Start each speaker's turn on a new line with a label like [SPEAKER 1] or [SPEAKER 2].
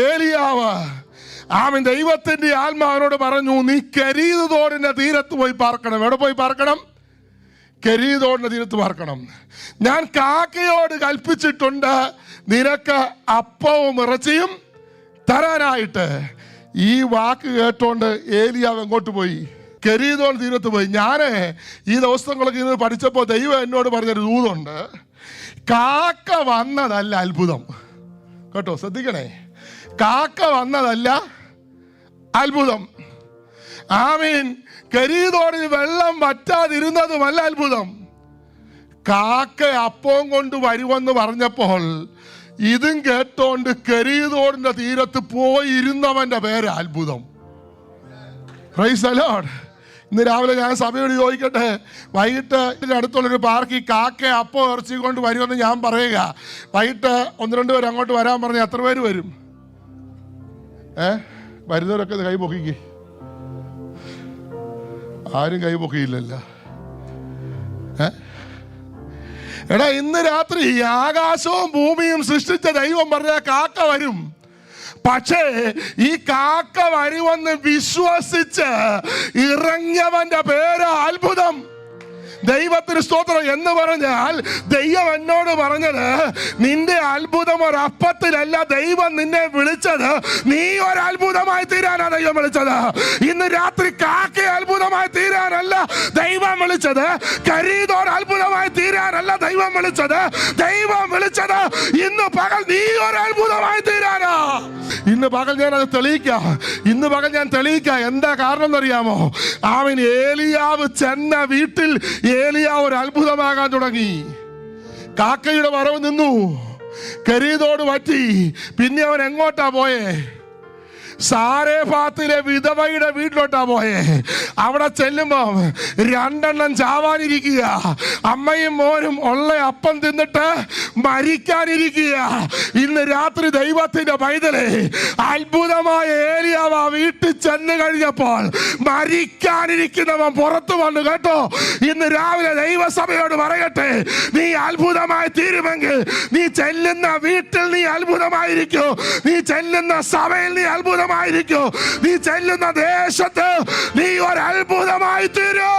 [SPEAKER 1] ഏലിയാവ് ആമേൻ ദൈവത്തിന്റെ ആത്മാവിനോട് പറഞ്ഞു, നീ കരീത് തോടിന്റെ തീരത്ത് പോയി പാർക്കണം. എവിടെ പോയി പാർക്കണം? കരീത് തോടിന്റെ തീരത്ത് പാർക്കണം. ഞാൻ കാക്കയോട് കൽപ്പിച്ചിട്ടുണ്ട് നിനക്ക് അപ്പവും ഇറച്ചിയും തരാനായിട്ട്. ഈ വാക്ക് കേട്ടോണ്ട് ഏലിയാവ് എങ്ങോട്ട് പോയി? കരീതോൻ തീരത്ത് പോയി. ഞാൻ ഈ ദിവസങ്ങളൊക്കെ ഇത് പഠിച്ചപ്പോൾ ദൈവം എന്നോട് പറഞ്ഞൊരു ദൂതുണ്ട്. കാക്ക വന്നതല്ല അത്ഭുതം കേട്ടോ, ശ്രദ്ധിക്കണേ. കാക്ക വന്നതല്ല അത്ഭുതം. ആമീൻ. കരീതോടിൽ വെള്ളം വറ്റാതിരുന്നതുമല്ല അത്ഭുതം. കാക്ക അപ്പം കൊണ്ട് വരുമെന്ന് പറഞ്ഞപ്പോൾ ഇതും കേട്ടോണ്ട് കരീതോടിന്റെ തീരത്ത് പോയിരുന്നവന്റെ പേര് അത്ഭുതം. Praise the Lord. ഇന്ന് രാവിലെ ഞാൻ സഭയോട് ചോദിക്കട്ടെ, വൈകിട്ട് അടുത്തുള്ളൊരു പാർക്കിൽ കാക്ക അപ്പം ഇറച്ചി കൊണ്ട് വരുമെന്ന് ഞാൻ പറയുക. വൈകിട്ട് 1-2 പേര് അങ്ങോട്ട് വരാൻ പറഞ്ഞാൽ എത്ര പേര് വരും? വരുന്നവരൊക്കെ കൈ പൊക്കിക്ക്. ആരും കൈ പൊക്കിയില്ലല്ലോ. എടാ, ഇന്ന് രാത്രി ആകാശവും ഭൂമിയും സൃഷ്ടിച്ച ദൈവം പറഞ്ഞ കാക്ക വരും. പക്ഷേ ഈ കാക്ക വരുമെന്ന് വിശ്വസിച്ച് ഇറങ്ങിയവന്റെ പേര് അത്ഭുതം. ദൈവത്തിന് സ്തോത്രം. എന്ന് പറഞ്ഞാൽ ദൈവം എന്നോട് പറഞ്ഞത്, നിന്റെ അത്ഭുതം ഒരു അപ്പത്തിലല്ല ദൈവം നിന്നെ വിളിച്ചത്, നീ ഒരു അത്ഭുതമായി തീരാനാണ് ദൈവം വിളിച്ചത്. ഇന്ന് രാത്രി കാക്ക അത്ഭുതമായി തീരാനല്ല ദൈവം വിളിച്ചത്, കരീതോട് അത്ഭുതമായി തീരാനല്ല ദൈവം വിളിച്ചത്. ദൈവം വിളിച്ചത് ഇന്ന് പകൽ നീ ഒരു അത്ഭുതമായി തീരാനാ. ഇന്ന് പകൽ ഞാൻ അത് തെളിയിക്കാം. ഇന്ന് പകൽ ഞാൻ തെളിയിക്കാം. എന്താ കാരണം എന്നറിയാമോ? അവൻ ഏലിയാവ് ചെന്ന വീട്ടിൽ ഏലിയാവ് ഒരു അത്ഭുതമാകാൻ തുടങ്ങി. കാക്കയുടെ വരവ് നിന്നു, കരീതോട് പറ്റി. പിന്നെ അവൻ എങ്ങോട്ടാ പോയേ? സാരേഫാത്തിലെ വിധവയുടെ വീട്ടിലോട്ടാ പോയേ. അവിടെ ചെല്ലുമ്പോ 2 ചാവാനിരിക്കുക. അമ്മയും മോനും ഉള്ള അപ്പം തിന്നിട്ട് മരിക്കാനിരിക്കുക. ഇന്ന് രാത്രി ദൈവത്തിന്റെ പൈതലേ, അത്ഭുതമായ ഏലിയാവ് ആ വീട്ടിൽ ചെന്ന് കഴിഞ്ഞപ്പോൾ മരിക്കാനിരിക്കുന്നവൻ പുറത്തു വന്നു കേട്ടോ. ഇന്ന് രാവിലെ ദൈവസഭയോട് പറയട്ടെ, നീ അത്ഭുതമായി തീരുമെങ്കിൽ നീ ചെല്ലുന്ന വീട്ടിൽ നീ അത്ഭുതമായിരിക്കൂ. നീ ചെല്ലുന്ന സഭയിൽ നീ അത്ഭുതം, നീ ചെല്ലുന്ന ദേശത്ത് നീ ഒരു അത്ഭുതമായി തീരൂ.